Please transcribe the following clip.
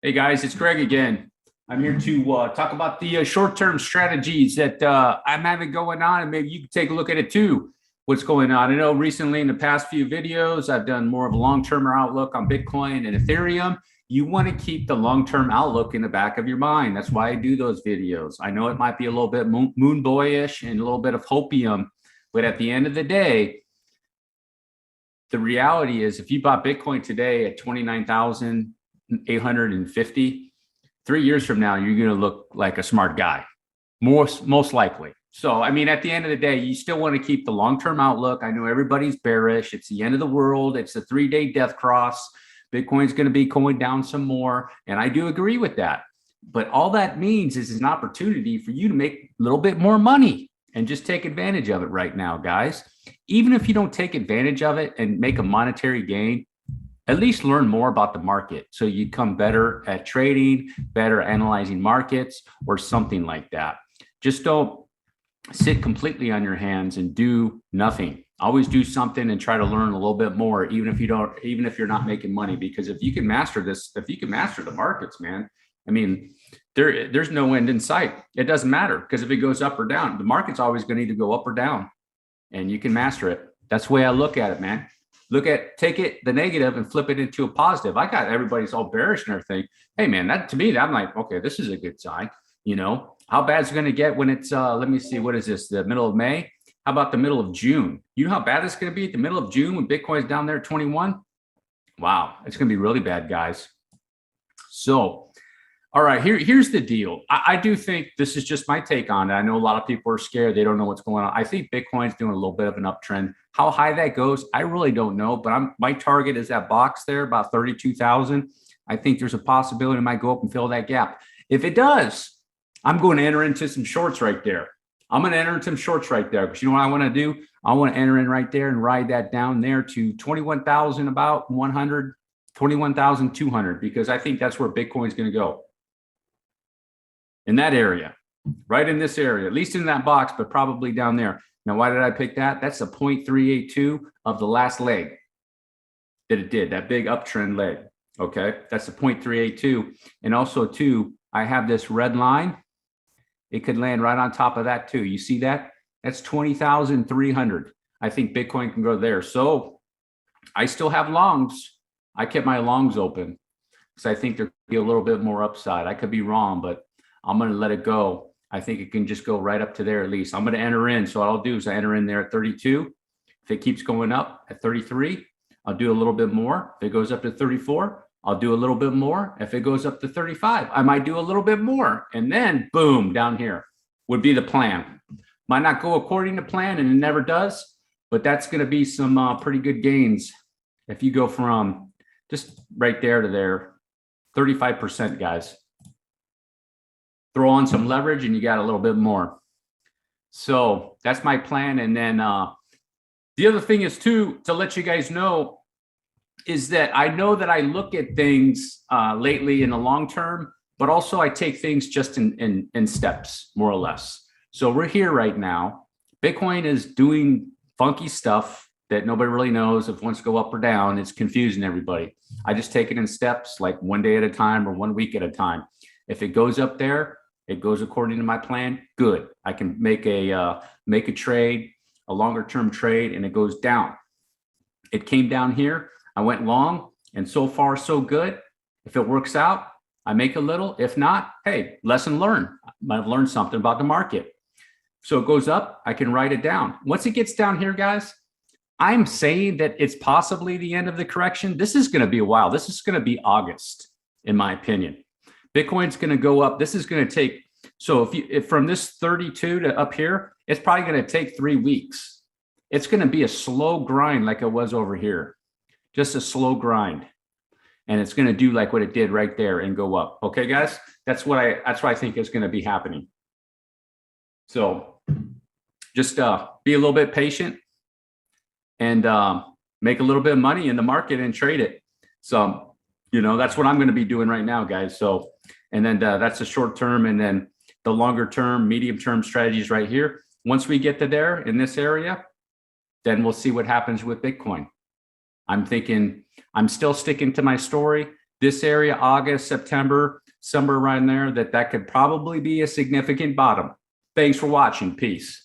Hey guys, it's Greg again. I'm here to talk about the short-term strategies that I'm having going on, and maybe you can take a look at it too. What's going on? I know recently in the past few videos, I've done more of a long-term outlook on Bitcoin and Ethereum. You want to keep the long-term outlook in the back of your mind. That's why I do those videos. I know it might be a little bit moonboyish and a little bit of hopium, but at the end of the day, the reality is if you bought Bitcoin today at 29,850, 3 years from now, you're going to look like a smart guy, most likely. So, I mean, at the end of the day, you still want to keep the long-term outlook. I know everybody's bearish. It's the end of the world. It's a 3-day death cross. Bitcoin's going to be going down some more. And I do agree with that. But all that means is an opportunity for you to make a little bit more money and just take advantage of it right now, guys. Even if you don't take advantage of it and make a monetary gain, at least learn more about the market so you become better at trading, better analyzing markets, or something like that. Just don't sit completely on your hands and do nothing. Always do something and try to learn a little bit more, even if you're not making money. Because if you can master this, if you can master the markets, man, I mean, there's no end in sight. It doesn't matter, because if it goes up or down, the market's always going to either go up or down, and you can master it. That's the way I look at it, man. Take it, the negative, and flip it into a positive. I got everybody's all bearish and everything. Hey man, that to me, I'm like, okay, this is a good sign. You know, how bad is it going to get when it's, let me see, what is this? The middle of May? How about the middle of June? You know how bad it's going to be at the middle of June when Bitcoin's down there at 21? Wow, it's going to be really bad, guys. So, all right, here's the deal. I do think this is just my take on it. I know a lot of people are scared. They don't know what's going on. I think Bitcoin's doing a little bit of an uptrend. How high that goes, I really don't know. But my target is that box there, about 32,000. I think there's a possibility it might go up and fill that gap. If it does, I'm going to enter into some shorts right there. I'm going to enter into some shorts right there, because you know what I want to do? I want to enter in right there and ride that down there to 21,000, about 100, 21,200, because I think that's where Bitcoin's going to go. In that area, right in this area, at least in that box, but probably down there. Now, why did I pick that? That's the 0.382 of the last leg that it did, that big uptrend leg. Okay, that's the 0.382. And also, too, I have this red line. It could land right on top of that, too. You see that? That's 20,300. I think Bitcoin can go there. So I still have longs. I kept my longs open because I think there could be a little bit more upside. I could be wrong, but I'm going to let it go. I think it can just go right up to there at least. I'm going to enter in. So what I'll do is I enter in there at 32. If it keeps going up at 33, I'll do a little bit more. If it goes up to 34, I'll do a little bit more. If it goes up to 35, I might do a little bit more. And then boom, down here would be the plan. Might not go according to plan, and it never does, but that's going to be some pretty good gains. If you go from just right there to there, 35%, guys. Throw on some leverage and you got a little bit more. So that's my plan. And then the other thing is too, to let you guys know, is that I know that I look at things lately in the long term, but also I take things just in steps, more or less. So we're here right now. Bitcoin is doing funky stuff that nobody really knows if it wants to go up or down. It's confusing everybody. I just take it in steps, like one day at a time or 1 week at a time. If it goes up there, it goes according to my plan, good. I can make a trade, a longer term trade, and it goes down. It came down here. I went long, and so far so good. If it works out, I make a little. If not, hey, lesson learned. I've learned something about the market. So it goes up, I can write it down. Once it gets down here, guys, I'm saying that it's possibly the end of the correction. This is going to be a while. This is going to be August, in my opinion. Bitcoin's going to go up. This is going to take, so if from this 32 to up here, it's probably going to take 3 weeks. It's going to be a slow grind like it was over here, just a slow grind. And it's going to do like what it did right there and go up. Okay, guys, that's what I think is going to be happening. So just be a little bit patient and make a little bit of money in the market and trade it. So, you know, that's what I'm going to be doing right now, guys. So, and then that's the short term, and then the longer term, medium term strategies right here. Once we get to there in this area, then we'll see what happens with Bitcoin. I'm thinking, I'm still sticking to my story. this area, August, September, somewhere around there, that could probably be a significant bottom. Thanks for watching. Peace.